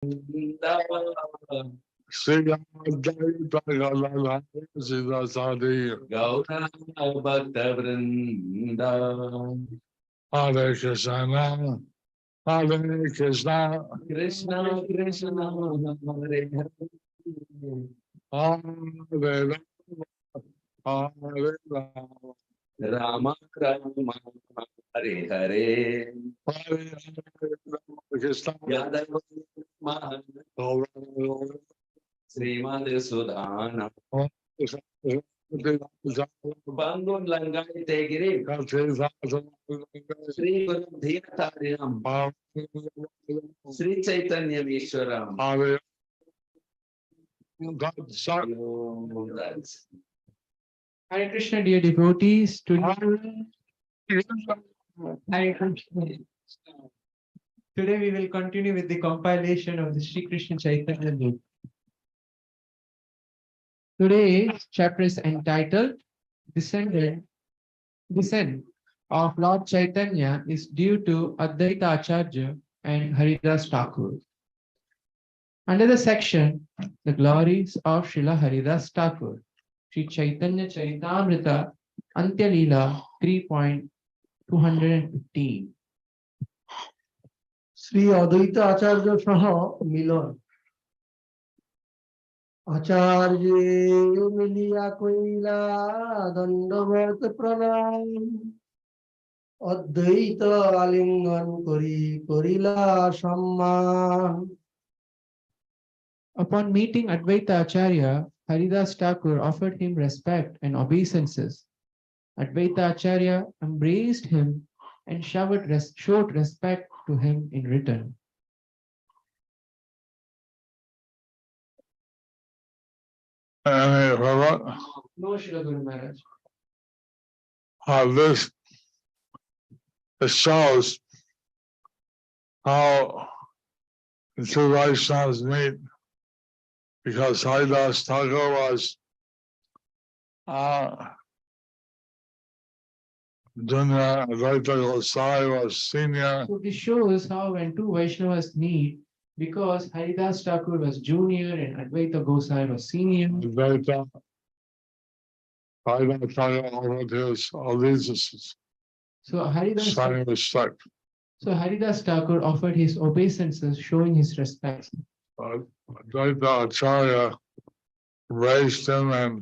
Sri Advaita Lalita Gaura Bhakta Vrinda. Hare Krishna, Hare Krishna, Krishna Krishna, Hare Hare, Hare Rama, Hare Rama, Rama Rama, Hare Hare, Hare Krishna, Yadav Srimad Sudhana, Bangun Langai Tegiri, Sri Guru Dhinataryam, Sri Caitanya Vishwaram. Hare Krishna, dear devotees. Today we will continue with the compilation of the Sri Krishna Chaitanya book. Today's chapter is entitled Descent of Lord Chaitanya is due to Advaita Ācārya and Haridāsa Ṭhākura. Under the section, the glories of Srila Haridāsa Ṭhākura, Sri Caitanya Charitamrita Antya Leela 3.215. Shri অদ্বৈত আচার্য সহ মিলন আচার্য মিলিয়া কইলা দণ্ডবত প্রণাম অদ্বৈত আলিঙ্গন করিলা সম্মান. Upon meeting Advaita Ācārya, Haridāsa Ṭhākura offered him respect and obeisances. Advaita Ācārya embraced him and showed respect to him in return. No, Srila Guru Maharaj. This shows how the two Vaishnavas meet, because Haridāsa Ṭhākura was junior, Advaita Gosai was senior. So this shows how when two Vaishnavas meet, because Haridāsa Ṭhākura was junior and Advaita Gosai was senior. Haridāsa Ṭhākura offered his obeisances. So Haridāsa Ṭhākura offered his obeisances, showing his respect. Advaita Ācārya raised him and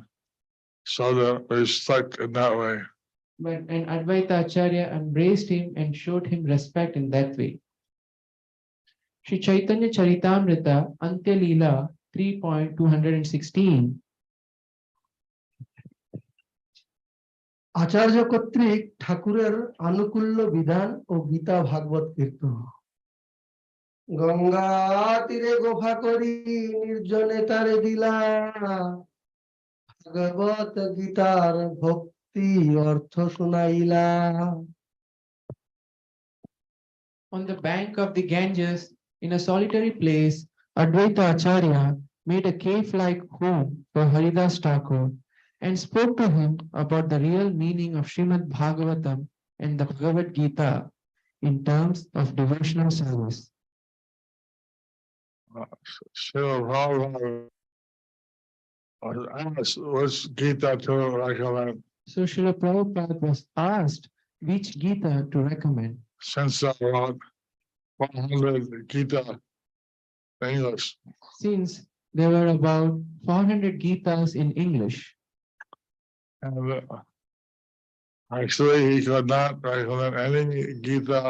showed respect in that way. And Advaita Ācārya embraced him and showed him respect in that way. Sri Caitanya Charitamrita Antya Leela 3.216. আচার্য কর্তৃক ঠাকুরের আনুকূল্য বিধান ও গীতা ভাগবত কীর্তন. গঙ্গা তীরে গোফা করি নির্জনে তারে দিলা ভাগবত গীতার ভক্তি অর্থ শুনাইলা. On the bank of the Ganges, in a solitary place, Advaita Ācārya made a cave-like home for Haridāsa Ṭhākura and spoke to him about the real meaning of Srimad Bhagavatam and the Bhagavad Gita in terms of devotional service. Which Gita to recommend? So Srila Prabhupada was asked which Gita to recommend. Since there are 400 Gita in English. Since there were about 400 Gitas in English. And actually he could not recommend any Gita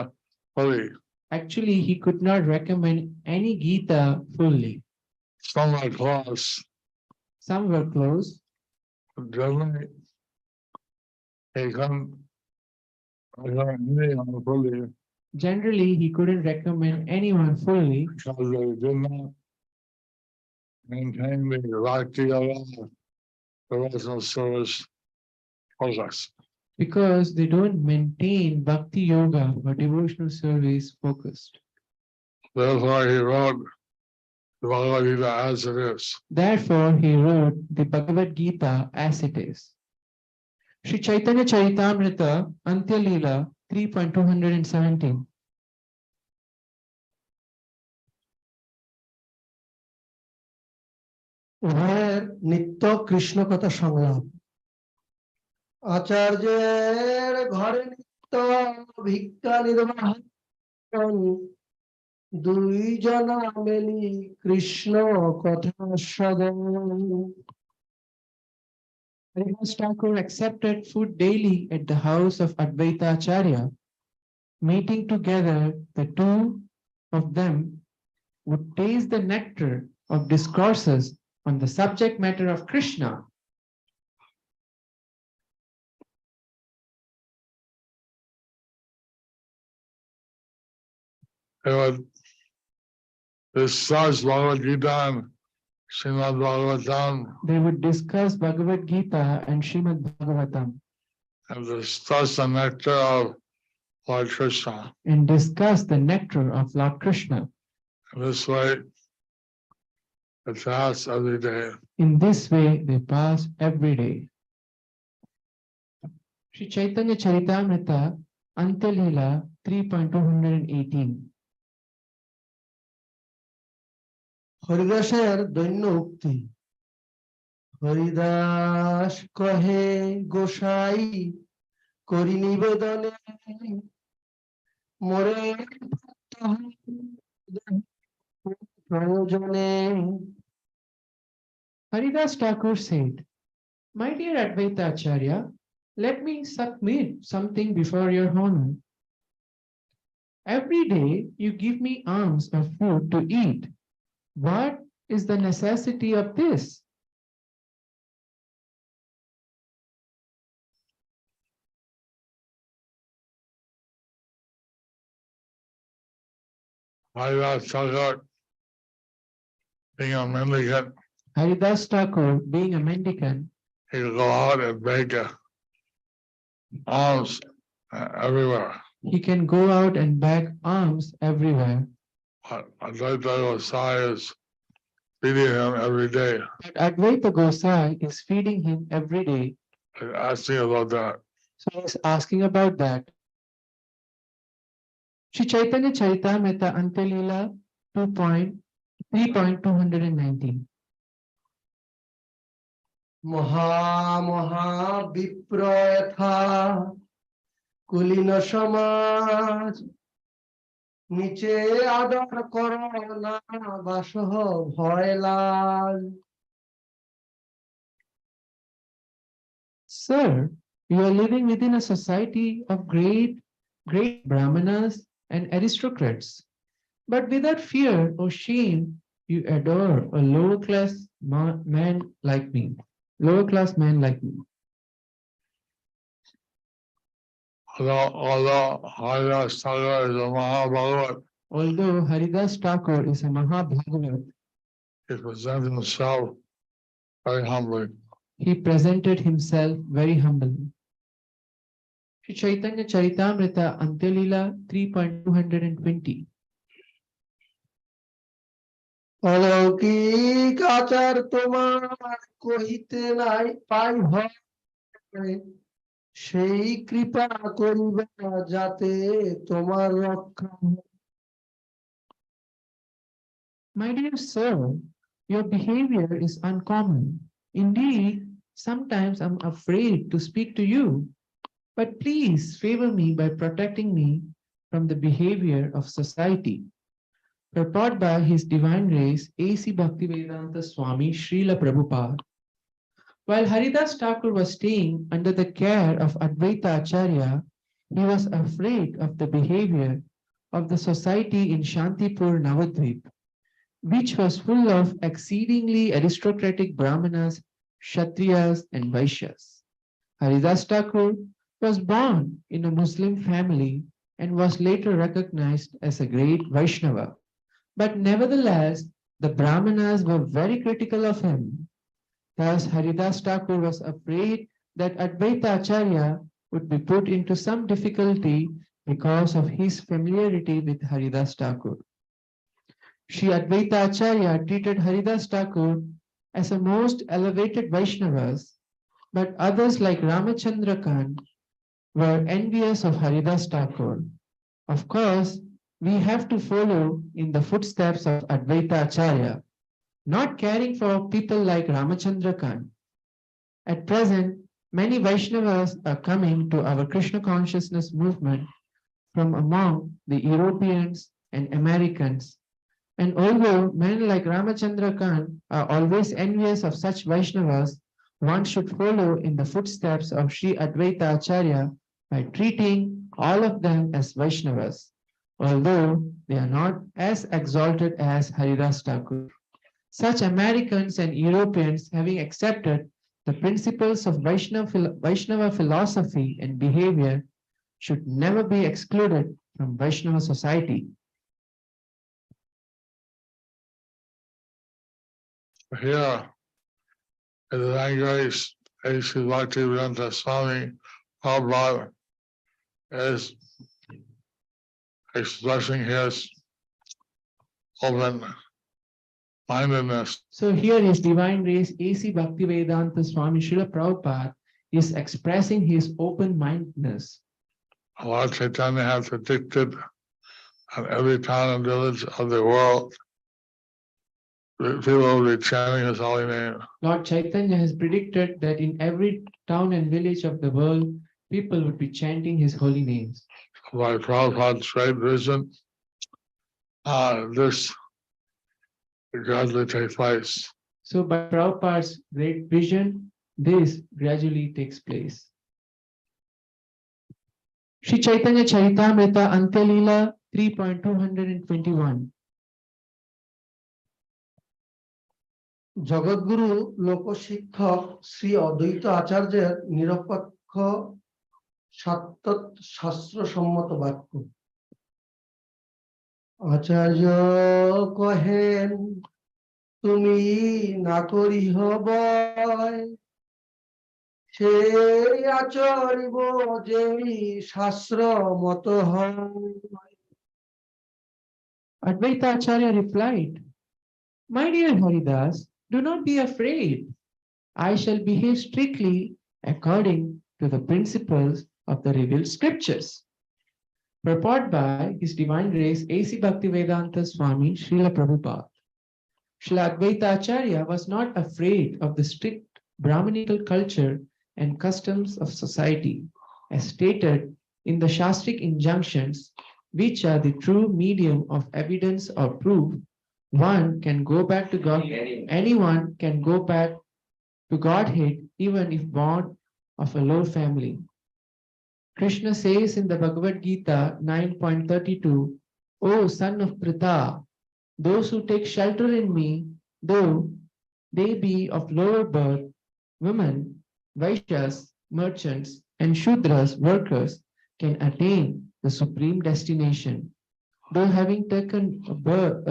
fully. Actually, he could not recommend any Gita fully. Some are close. Some were close. Generally, he couldn't recommend anyone fully. Generally, he couldn't recommend anyone fully Because they did not maintain the Bhakti devotional service focus. because they don't maintain Bhakti Yoga or devotional service focused. Therefore, he wrote the Bhagavad Gita as it is. Therefore, he wrote the Bhagavad Gita as it is. Sri Caitanya Charitamrita Antya Leela 3.217. উভয়ের নিত্য কৃষ্ণ কথা সংলাপ। আচার্যের ঘরে নিত্য ভিক্ষা নির্বাহ, দুইজনা মেলি কৃষ্ণ কথা সদন। Haridāsa Ṭhākura accepted food daily at the house of Advaita Ācārya. Meeting together, the two of them would taste the nectar of discourses on the subject matter of Krishna. They would discuss Bhagavad Gita and Srimad Bhagavatam They would discuss Bhagavad Gita and Srimad Bhagavatam and discuss the nectar of Lord Krishna. and discuss the nectar of Lord Krishna. In this way, they pass every day. In this way, they pass every day. Sri Caitanya Charitamrita, Antalila 3.218. হরিদাসের দৈন্য উক্তি। হরিদাস কহে গোসাই করি নিবেদনে, মোরে প্রয়োজনে। Haridāsa Ṭhākura said, "My dear Advaita Ācārya, let me submit something before your honor. Every day you give me alms of food to eat. What is the necessity of this?" Haridāsa Ṭhākura, being a mendicant, Haridāsa Ṭhākura, being a mendicant, he would go out and beg alms everywhere. he can go out and beg alms everywhere. But Advaita Gosai is feeding him every day. But Advaita Gosai is feeding him every day. And asking about that. So he's asking about that. Sri Caitanya Charitamrita Antalila 3.219. মহা মহা বিপ্র যথা কুলীন সমাজ, নিচে আদর কর না বাসহ ভয় লাজ। Sir, you are living within a society of great brahmanas and aristocrats, but without fear or shame, you adore a lower class man like me. Although Haridāsa Ṭhākura is a Mahabhagavat, Although Haridāsa Ṭhākura is a Mahabhagavat, he presented himself very humbly. he presented himself very humbly. Sri Caitanya Charitamrita Antalila 3.220. অলৌকিক আচার তোমার কহিতে নাই পাই ভয়, সেই কৃপা করিবে যাতে তোমার রক্ষা হয়। My dear sir, your behavior is uncommon. Indeed, sometimes I'm afraid to speak to you, but please favor me by protecting me from the behavior of society. Purport by His Divine Grace A.C. Bhaktivedanta Swami Srila Prabhupada. While Haridāsa Ṭhākura was staying under the care of Advaita Ācārya, he was afraid of the behavior of the society in Shantipur, Navadvip, which was full of exceedingly aristocratic Brahmanas, Kshatriyas, and Vaishyas. Haridāsa Ṭhākura was born in a Muslim family and was later recognized as a great Vaishnava. But nevertheless, the Brahmanas were very critical of him. Thus, Haridāsa Ṭhākura was afraid that Advaita Ācārya would be put into some difficulty because of his familiarity with Haridāsa Ṭhākura. Sri Advaita Ācārya treated Haridāsa Ṭhākura as a most elevated Vaishnavas, but others like Ramachandra Khan were envious of Haridāsa Ṭhākura. Of course, we have to follow in the footsteps of Advaita Ācārya. not caring for people like Ramachandra Khan. At present, many Vaishnavas are coming to our Krishna consciousness movement from among the Europeans and Americans. And although men like Ramachandra Khan are always envious of such Vaishnavas, one should follow in the footsteps of Sri Advaita Ācārya by treating all of them as Vaishnavas, although they are not as exalted as Haridāsa Ṭhākura. Such Americans and Europeans, having accepted the principles of Vaishnava philosophy and behavior, should never be excluded from Vaishnava society. Here, in the language, A.C. Bhaktivedanta Swami Prabhupada is expressing his open-mindedness. So here His Divine Grace A.C. Bhaktivedanta Swami Srila Prabhupada is expressing his open-mindedness. Lord Caitanya has predicted in every town and village of the world that people will be chanting his holy name. Lord Chaitanya has predicted that in every town and village of the world, people would be chanting his holy names. By Prabhupada's great vision, this gradually takes place. So by Prabhupada's great vision, this gradually takes place. Sri Chaitanya Charitamrita Antya Leela 3.221. জগৎগুরু লোকশিক্ষক শ্রী অদ্বৈত আচার্যের নিরপেক্ষ শাস্ত্রসম্মত বাক্য। আচার্য কহেন তুমি না করিহ বয়, সেই আচরিব যেই শাস্ত্র মত হয়। Advaita Ācārya replied, "My dear Haridas, do not be afraid. I shall behave strictly according to the principles of the revealed scriptures." Purport by His Divine Grace A.C. Bhaktivedanta Swami Srila Prabhupada. Srila Advaita Ācārya was not afraid of the strict Brahmanical culture and customs of society, as stated in the Shastric injunctions, which are the true medium of evidence or proof. One can go back to God. Anyone can go back to Godhead even if born of a low family. Krishna says in the Bhagavad Gita 9.32, "O son of Pritha, those who take shelter in me, though they be of lower birth, women, Vaishyas, merchants, and Shudras, workers, can attain the supreme destination. Though having taken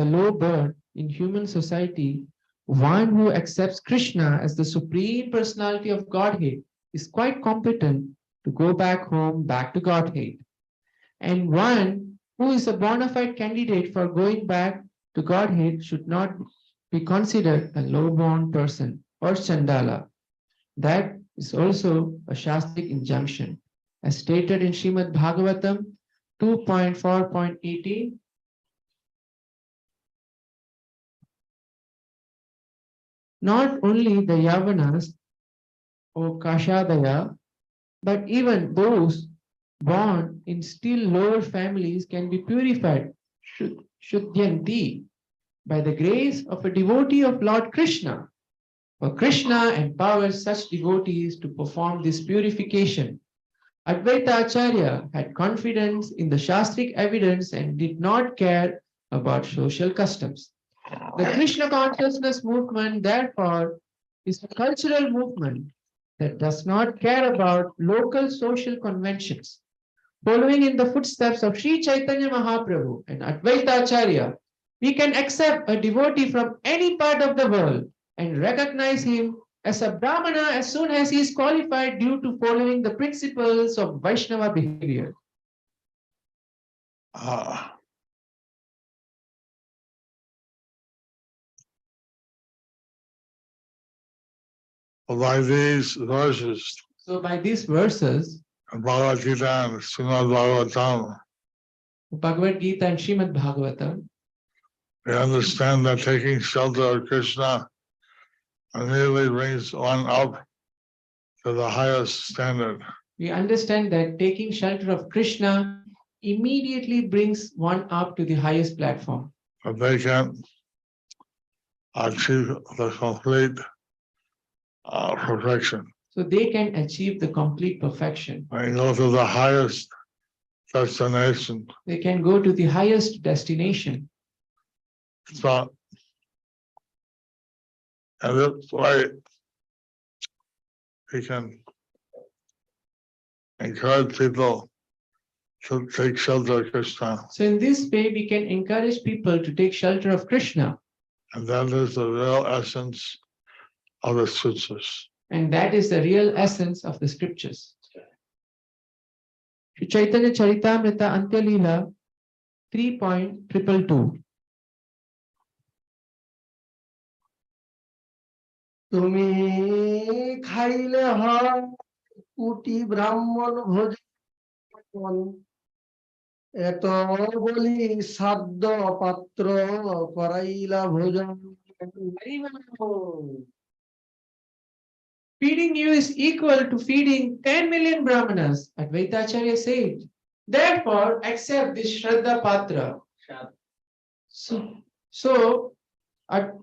a low birth in human society, one who accepts Krishna as the supreme personality of Godhead is quite competent to go back home, back to Godhead. And one who is a bona fide candidate for going back to Godhead should not be considered a low-born person or Chandala." That is also a Shastric injunction, as stated in Srimad Bhagavatam 2.4.18. Not only the Yavanas or Kashadaya, but even those born in still lower families can be purified, Shuddhyanti, by the grace of a devotee of Lord Krishna. For Krishna empowers such devotees to perform this purification. Advaita Ācārya had confidence in the Shastric evidence and did not care about social customs. The Krishna consciousness movement, therefore, is a cultural movement that does not care about local social conventions. Following in the footsteps of Sri Chaitanya Mahaprabhu and Advaita Ācārya, we can accept a devotee from any part of the world and recognize him as a Brahmana as soon as he is qualified due to following the principles of Vaishnava behavior. By these verses, So by these verses, Bhagavad Gita and Srimad Bhagavatam, Bhagavad Gita and Srimad Bhagavatam, we understand that taking shelter of Krishna immediately brings one up to the highest standard. We understand that taking shelter of Krishna immediately brings one up to the highest platform. But they can achieve the complete perfection. So they can achieve the complete perfection. They go to the highest destination. They can go to the highest destination. So, and this way, we can encourage people to take shelter of Krishna. So in this way, we can encourage people to take shelter of Krishna. And that is the real essence of the scriptures. And that is the real essence of the scriptures. Sri Caitanya Charitamrita Antya Leela 3.222. তুমি খাইলে হয় কুটি ব্রাহ্মণ ভোজন এত বলি সাধ্য পাত্র করাইলা ভোজন। Feeding you is equal to feeding 10 million Brahmanas, Advaita Ācārya said. Therefore, accept this Shraddha Patra.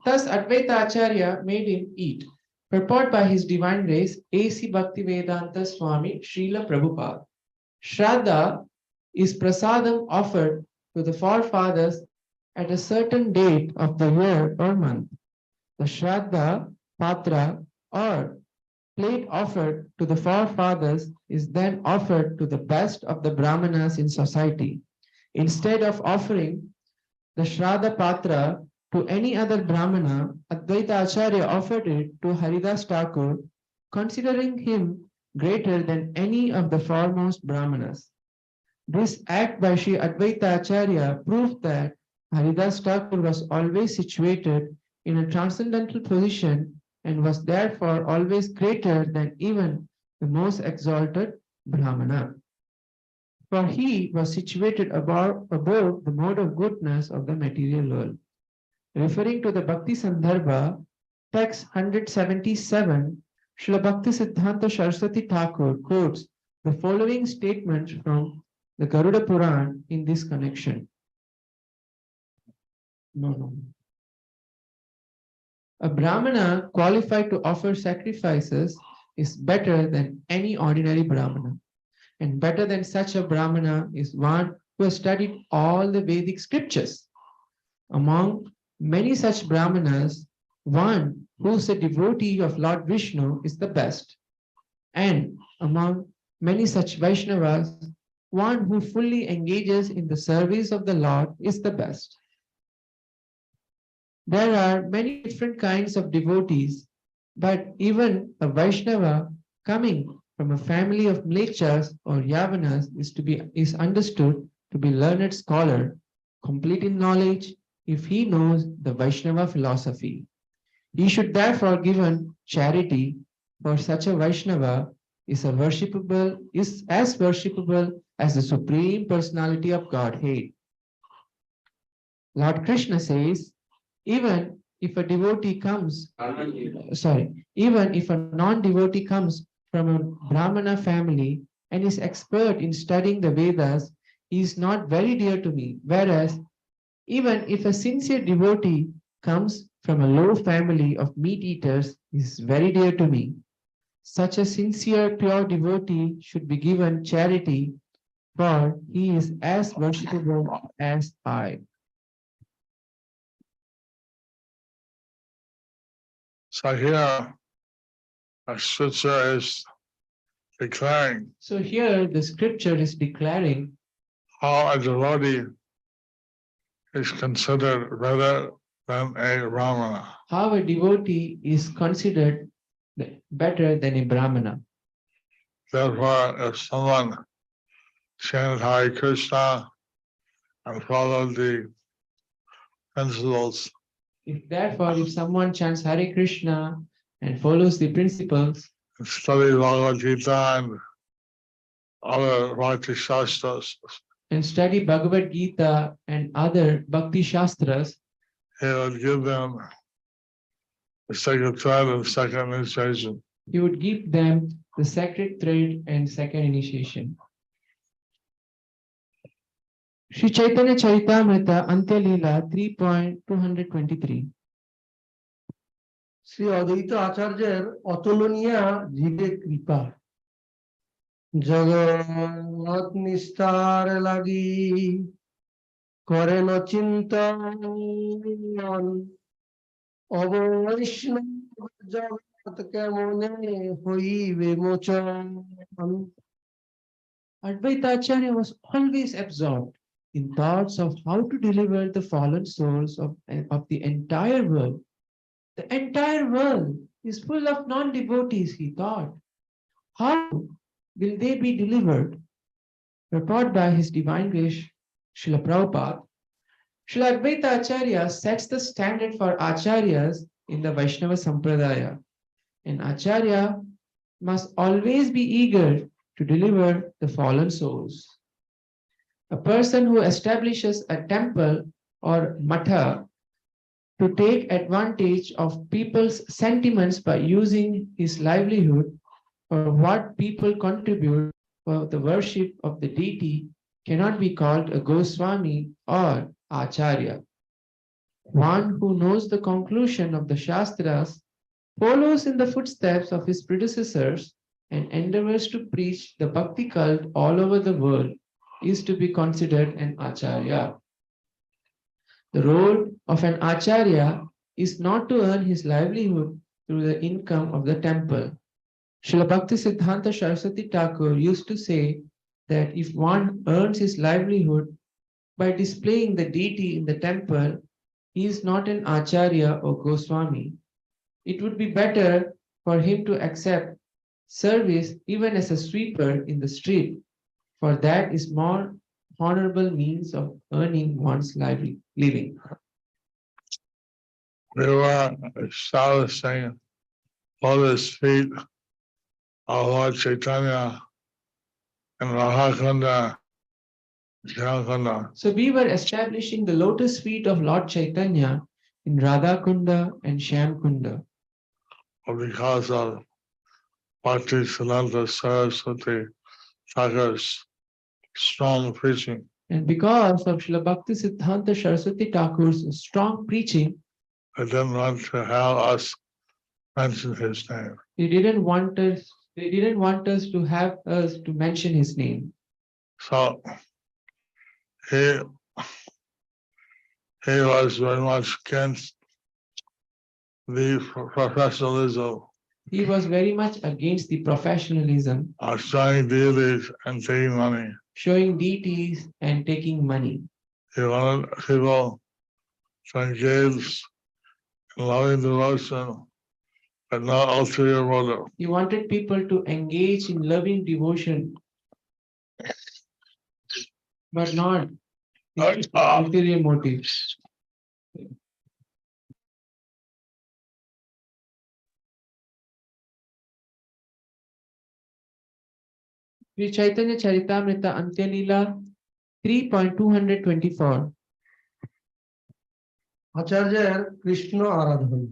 Thus Advaita Ācārya made him eat. Purport by His Divine Grace, A.C. Bhaktivedanta Swami Srila Prabhupada. Shraddha is prasadam offered to the forefathers at a certain date of the year or month. The Shraddha Patra or plate offered to the forefathers is then offered to the best of the Brahmanas in society. Instead of offering the Shraddha Patra to any other Brahmana, Advaita Ācārya offered it to Haridāsa Ṭhākura, considering him greater than any of the foremost Brahmanas. This act by Sri Advaita Ācārya proved that Haridāsa Ṭhākura was always situated in a transcendental position and was therefore always greater than even the most exalted Brahmana. For he was situated above the mode of goodness of the material world. Referring to the Bhakti Sandarbha, text 177, Srila Bhakti Siddhanta Saraswati Thakur quotes the following statements from the Garuda Puran in this connection. A Brahmana qualified to offer sacrifices is better than any ordinary Brahmana. And better than such a Brahmana is one who has studied all the Vedic scriptures. Among many such Brahmanas, one who is a devotee of Lord Vishnu is the best. And among many such Vaishnavas, one who fully engages in the service of the Lord is the best. There are many different kinds of devotees, but even a Vaishnava coming from a family of Mlechas or Yavanas is understood to be learned scholar, complete in knowledge, if he knows the Vaishnava philosophy. He should therefore give charity, for such a Vaishnava is as worshipable as the Supreme Personality of Godhead. Lord Krishna says, even if a non-devotee comes from a Brahmana family and is expert in studying the Vedas, he is not very dear to me. Whereas, even if a sincere devotee comes from a low family of meat eaters, he is very dear to me. Such a sincere, pure devotee should be given charity, for he is as worshipable as I. So here, a scripture is declaring. So here the scripture is declaring how a devotee is considered better than a Brahmana. How a devotee is considered better than a Brahmana. Therefore, if someone chants Hare Krishna and follows the principles, If someone chants Hare Krishna and follows the principles, and study Bhagavad Gita and other Bhakti Shastras, and study Bhagavad Gita and other Bhakti Shastras, he would give them the sacred thread of second initiation. He would give them the sacred thread and second initiation. Sri Caitanya Charitamrita Antya Leela 3.223. Shri অদ্বৈত আচার্যের অতুলনীয় জীবে কৃপা জগৎ নিস্তার লাগি করেন চিন্তন অবৈষ্ণব জগৎ কেমনে হইবে মোচন। Advaita Ācārya was always absorbed in thoughts of how to deliver the fallen souls of the entire world. The entire world is full of non-devotees, he thought. How will they be delivered? Taught by his divine grace, Srila Prabhupada, Srila Advaita Ācārya sets the standard for Ācāryas in the Vaishnava Sampradaya. An Ācārya must always be eager to deliver the fallen souls. A person who establishes a temple or matha to take advantage of people's sentiments by using his livelihood or what people contribute for the worship of the deity cannot be called a Goswami or Ācārya. One who knows the conclusion of the Shastras, follows in the footsteps of his predecessors, and endeavors to preach the bhakti cult all over the world is to be considered an Ācārya. The role of an Ācārya is not to earn his livelihood through the income of the temple. Srila Bhakti Siddhanta Saraswati Thakur used to say that if one earns his livelihood by displaying the deity in the temple, he is not an Ācārya or Goswami. It would be better for him to accept service even as a sweeper in the street, for that is more honorable means of earning one's living. We were establishing lotus feet of Lord Caitanya and Radhakunda, Shyamkunda. So we were establishing the lotus feet of Lord Caitanya in Radhakunda and Shyamkunda. Because of Bhakti Siddhanta Saraswati Thakur's strong preaching. And because of Srila Bhakti Siddhanta Saraswati Thakur's strong preaching, They didn't want to have us mention his name. they didn't want us to have us to mention his name. So he was very much against the professionalism He was very much against the professionalism, of showing deities and taking money. showing deities and taking money. He wanted people to engage in loving devotion, but not ulterior motive. He wanted people to engage in loving devotion, but not ulterior motives. Sri Caitanya Charitamrita Antya Leela 3.224. আচার্যের Krishna Aradhan.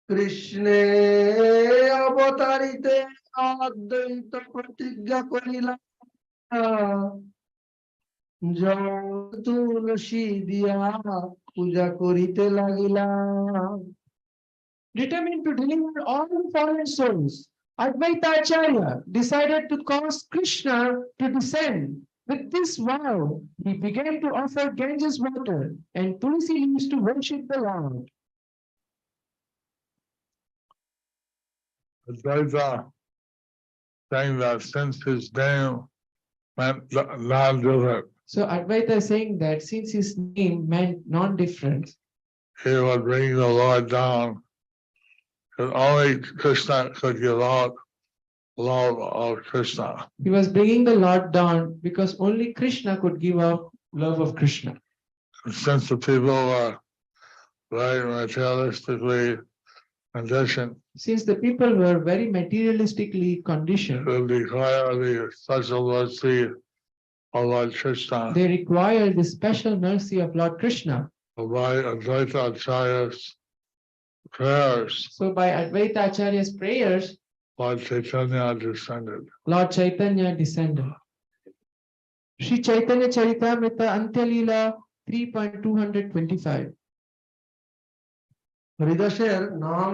কৃষ্ণে অবতারিতে অদ্বৈত প্রতিজ্ঞা করিলাম, তুলসী দিয়া পূজা করিতে লাগিলাম। Determined to deliver all the fallen souls, Advaita Ācārya decided to cause Krishna to descend. With this vow, he began to offer Ganges water and tulsi leaves to worship the Lord. Advaita saying that since his name meant non-different, So Advaita is saying that since his name meant non-different, he would bring the Lord down, because only Krishna could give out love of Krishna. he was bringing the Lord down because only Krishna could give out love of Krishna. And since the people were very materialistically conditioned, Since the people were very materialistically conditioned, to require the special mercy of Lord Krishna, they required the special mercy of Lord Krishna. by Advaita Ācārya's prayers, So by Advaita Ācārya's prayers, Lord Caitanya descended. Lord Caitanya descended. Sri Chaitanya Charitamrita Antyalila 3.225. হরিদাসের নাম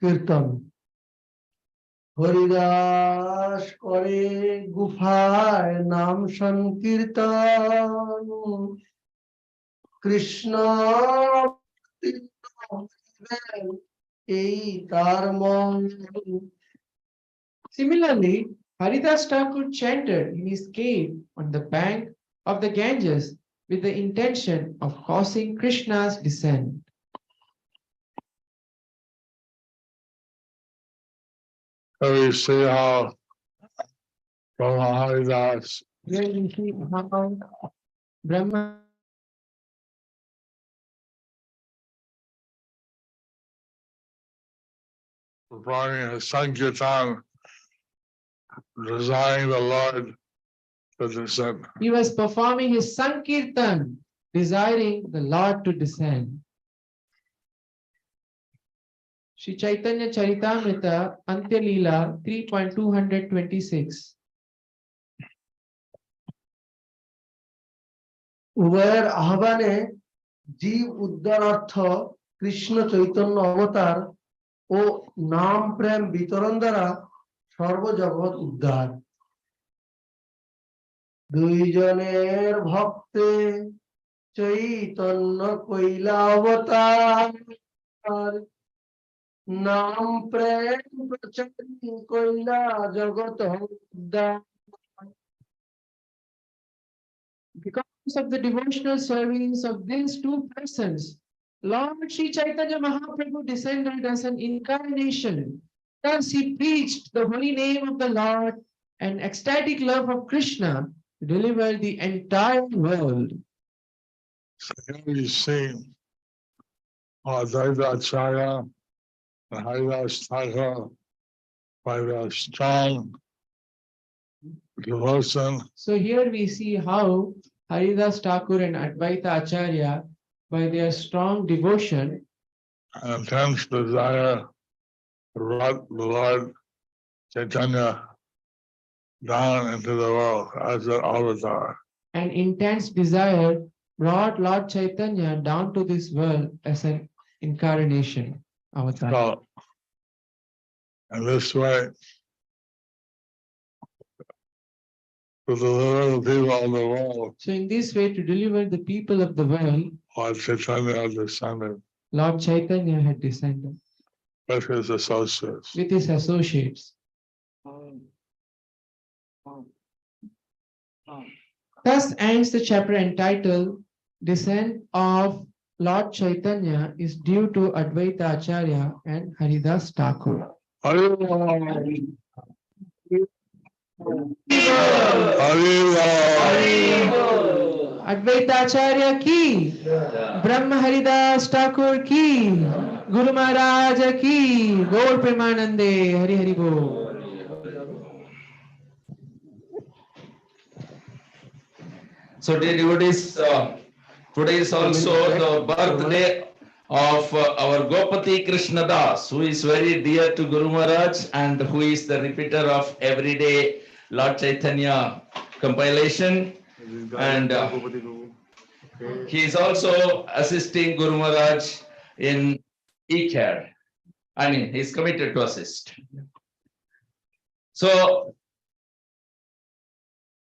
কীর্তন হরিদাস করে গুফায় নাম সংকীর্তন কৃষ্ণ এই তার মন। Similarly, Haridāsa Ṭhākura chanted in his cave on the bank of the Ganges with the intention of causing Krishna's descent. So we see how Brahma Haridāsa Here we see how Brahma performing his Sankirtan, desiring the Lord to descend. he was performing his Sankirtan, desiring the Lord to descend. Sri Chaitanya Charitamrita Antyalila 3.226. উভয়ের আহ্বানে জীব উদ্ধারার্থ কৃষ্ণ চৈতন্য অবতার ও নাম প্রেম বিতরণ দ্বারা সর্বজগৎ উদ্ধার। দুইজনের ভক্তে চৈতন্য কইলা অবতার নাম প্রেম প্রচারী কইলা জগৎ উদ্ধার। Because of the devotional service of these two persons, Lord Sri Chaitanya Mahaprabhu descended as an incarnation. Thus he preached the holy name of the Lord and ecstatic love of Krishna to deliver the entire world. So here we see Advaita Ācārya and Haridāsa Ṭhākura by their strong devotion So here we see how Haridāsa Ṭhākura and Advaita Ācārya, by their strong devotion and intense desire, brought the Lord Caitanya down into the world as an avatar. and intense desire brought Lord Chaitanya down to this world as an incarnation, avatar. So, in this way, to deliver the people of the world, So in this way, to deliver the people of the world, Lord Caitanya descended Lord Chaitanya had descended with his associates. with his associates. Thus ends the chapter entitled Descent of Lord Chaitanya is due to Advaita Ācārya and Haridāsa Ṭhākura. Advaita Ācārya ki, Brahma Haridāsa Ṭhākura ki, Guru Maharaj ki, Gaur Premanande, Hari Hari Bol. So dear devotees, today is also the birthday of our Gopati Krishna Das, who is very dear to Guru Maharaj and who is the repeater of everyday Lord Chaitanya compilation. And he is also assisting Guru Maharaj in e-care. I mean, he is committed to assist. So,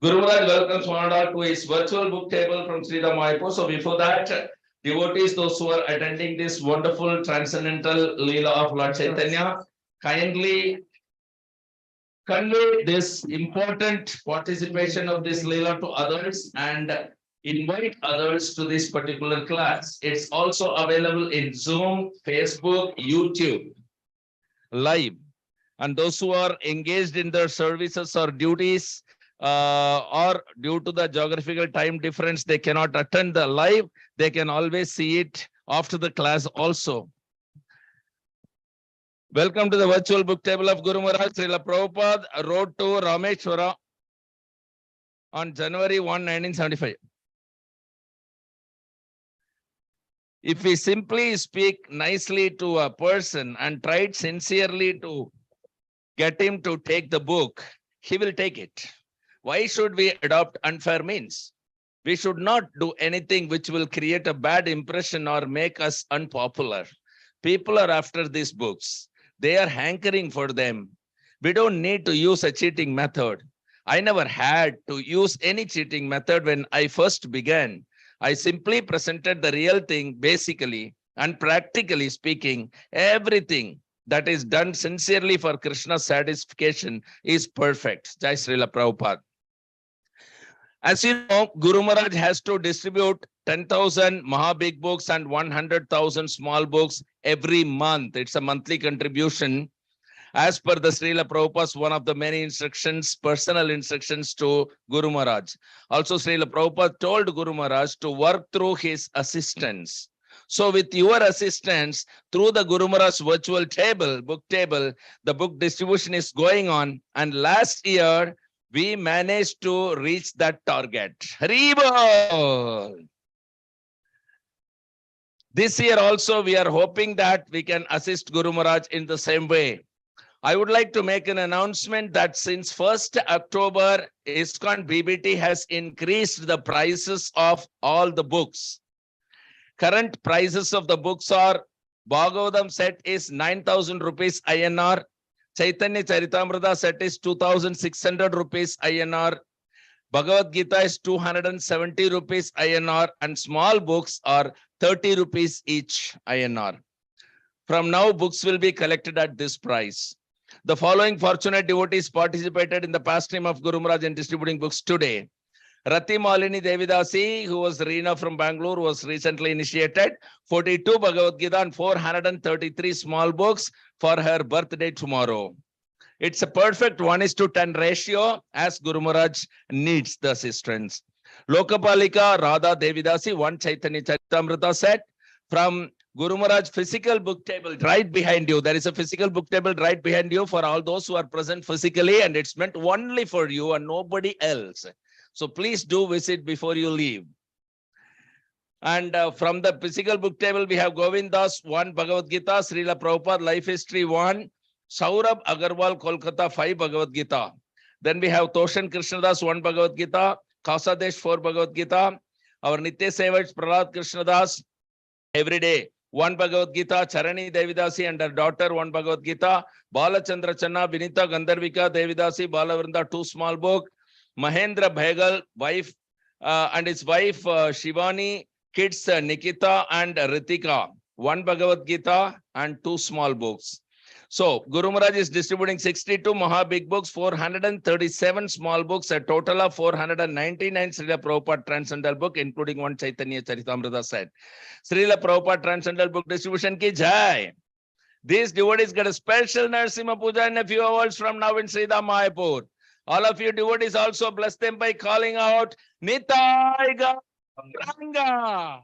Guru Maharaj welcomes one and all to his virtual book table from Sridhar Mayapur. So before that, devotees, those who are attending this wonderful transcendental Leela of Lord Chaitanya, kindly convey this important participation of this Leela to others and invite others to this particular class. It's also available in Zoom, Facebook, YouTube, live. And those who are engaged in their services or duties, or due to the geographical time difference, they cannot attend the live, they can always see it after the class also. Welcome to the virtual book table of Guru Maharaj. Srila Prabhupada wrote to Rameshwara on January 1, 1975. If we simply speak nicely to a person and tried sincerely to get him to take the book, he will take it. Why should we adopt unfair means? We should not do anything which will create a bad impression or make us unpopular. People are after these books. They are hankering for them. We don't need to use a cheating method. I never had to use any cheating method when I first began. I simply presented the real thing, basically, and practically speaking, everything that is done sincerely for Krishna's satisfaction is perfect. Jai Srila Prabhupada. As you know, Guru Maharaj has to distribute 10,000 Maha Big books and 100,000 small books every month. It's a monthly contribution. As per the Srila Prabhupada's one of the many instructions, personal instructions to Guru Maharaj. Also, Srila Prabhupada told Guru Maharaj to work through his assistants. So with your assistance, through the Guru Maharaj's virtual table, book table, the book distribution is going on. And last year, we managed to reach that target. Haribol! This year also, we are hoping that we can assist Guru Maharaj in the same way. I would like to make an announcement that since 1st October, ISKCON BBT has increased the prices of all the books. Current prices of the books are Bhagavatam set is 9,000 rupees INR. Caitanya Charitamrita set is 2,600 rupees INR. Bhagavad Gita is 270 rupees INR and small books are 30 rupees each INR. From now, books will be collected at this price. The following fortunate devotees participated in the pastime of Guru Maharaj in distributing books today. Rati Malini Devidasi, who was Reena from Bangalore, was recently initiated. 42 Bhagavad Gita and 433 small books for her birthday tomorrow. It's a perfect 1:10 ratio as Guru Maharaj needs the assistance. Lokapalika Radha Devidasi, 1 Chaitanya Charitamrita set from Guru Maharaj physical book table right behind you. There is a physical book table right behind you for all those who are present physically, and it's meant only for you and nobody else. So please do visit before you leave. And from the physical book table, we have Govindas 1 Bhagavad Gita, Srila Prabhupada Life History 1, Saurabh Agarwal Kolkata 5 Bhagavad Gita. Then we have Toshan Krishnadas 1 Bhagavad Gita, Kasadesh 4 Bhagavad Gita, our Nitya Sevach Prahlad Krishnadas every day 1 Bhagavad Gita, Charani Devidasi and her daughter 1 Bhagavad Gita, Balachandra Channa, Vinita Gandharvika Devidasi, Balavrinda 2 small book, Mahendra Bhegal, wife and his wife Shivani, kids Nikita and Ritika, 1 Bhagavad Gita and 2 small books. So Guru Maharaj is distributing 62 Maha Big books, 437 small books, a total of 499 Srila Prabhupada Transcendental book, including 1 Chaitanya Charitamrita set. Srila Prabhupada Transcendental book distribution ki jai. These devotees get a special Narasimha Puja in a few hours from now in Sridham Mayapur. All of you devotees also bless them by calling out Nitai Gauranga.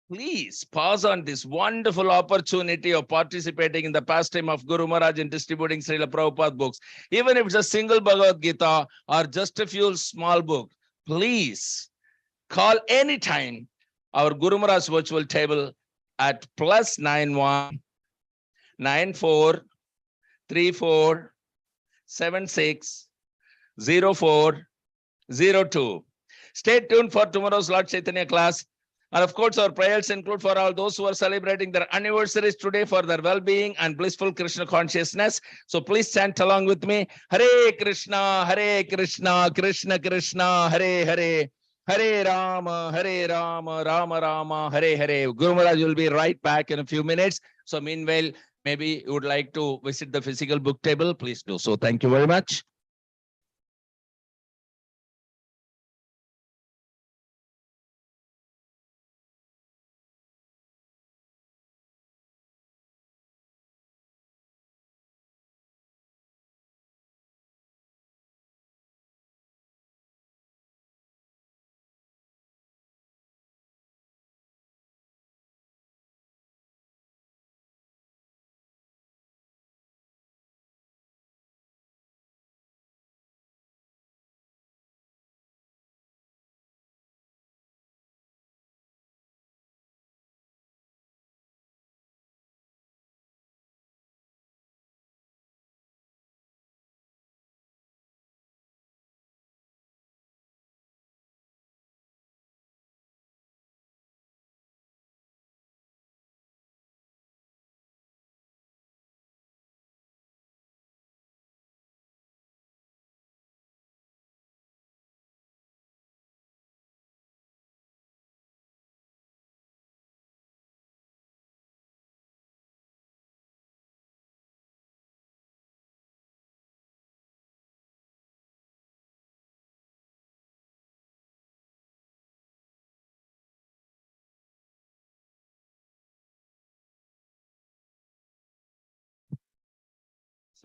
Please pause on this wonderful opportunity of participating in the pastime of Guru Maharaj in distributing Srila Prabhupada books. Even if it's a single Bhagavad Gita or just a few small books, please call anytime our Guru Maharaj virtual table at +91 94 34 76 04 02. Stay tuned for tomorrow's Lord Chaitanya class. And of course, our prayers include for all those who are celebrating their anniversaries today for their well-being and blissful Krishna consciousness. So please chant along with me. Hare Krishna, Krishna Krishna, Hare Hare, Hare Rama, Rama Rama, Hare Hare. Guru Maharaj will be right back in a few minutes. So meanwhile, maybe you would like to visit the physical book table, please do so. Thank you very much.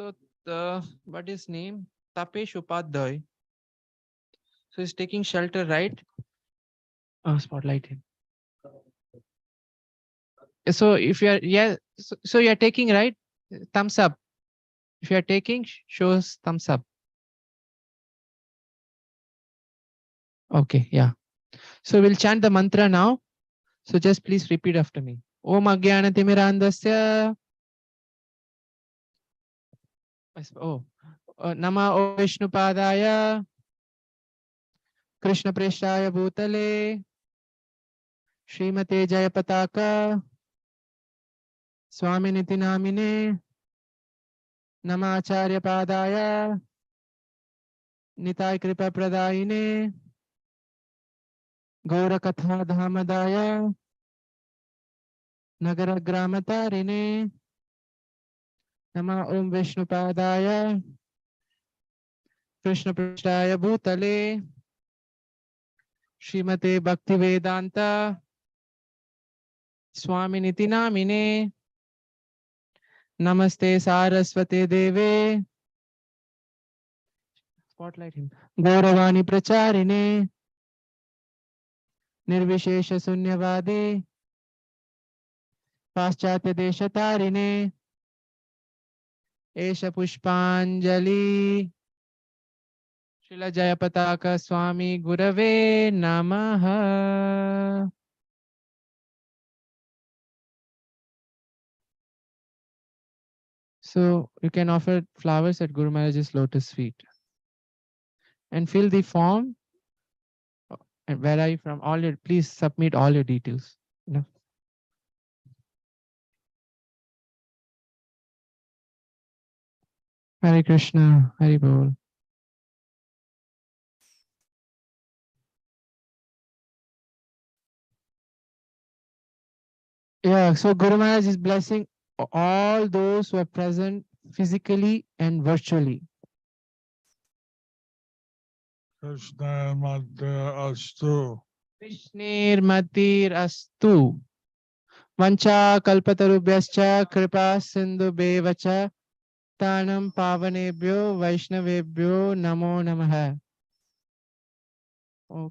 So the what is name? Tapesh Upadhyay. So he's taking shelter, right? Oh, spotlight him. So if you are, yeah, so you are taking, right? Thumbs up. If you are taking, shows thumbs up. Okay, yeah. So we'll chant the mantra now. So just please repeat after me. Om Ajnanatimmirandasya. Oh, Nama O Vishnupadaya. Krishna Preshaya Bhutale. Srimate Jayapataka. Swami Niti Namine. Nama Ācārya Padaya. Nitai Kripa Pradayine. Gaura Katha Dhamadaya. Nagara Gramatarine. Nama Om Vishnupadaya. Krishna Preshaya Bhutale. Srimate Bhaktivedanta Swami Niti Namine. Namaste Saraswate Deve. Spotlight him. Gauravani Pracharine. Nirvishesha Sunyavadi. Paschatya Deshatarine. Esha Pushpanjali. Srila Jayapataka Swami Gurave Namaha. So you can offer flowers at Guru Maharaj's lotus feet and fill the form. And where are you from? All your, please submit all your details. No. Hare Krishna, Hari Bol. Yeah, so Guru Maharaj is blessing all those who are present physically and virtually. Krishna Madhava Astu. Vishnir Matir Astu. Vancha Kalpatarubhyascha Kripa Sindhu Bevacha Tanam Pavanebhyo Vaishnavebhyo Namo Namaha. Okay.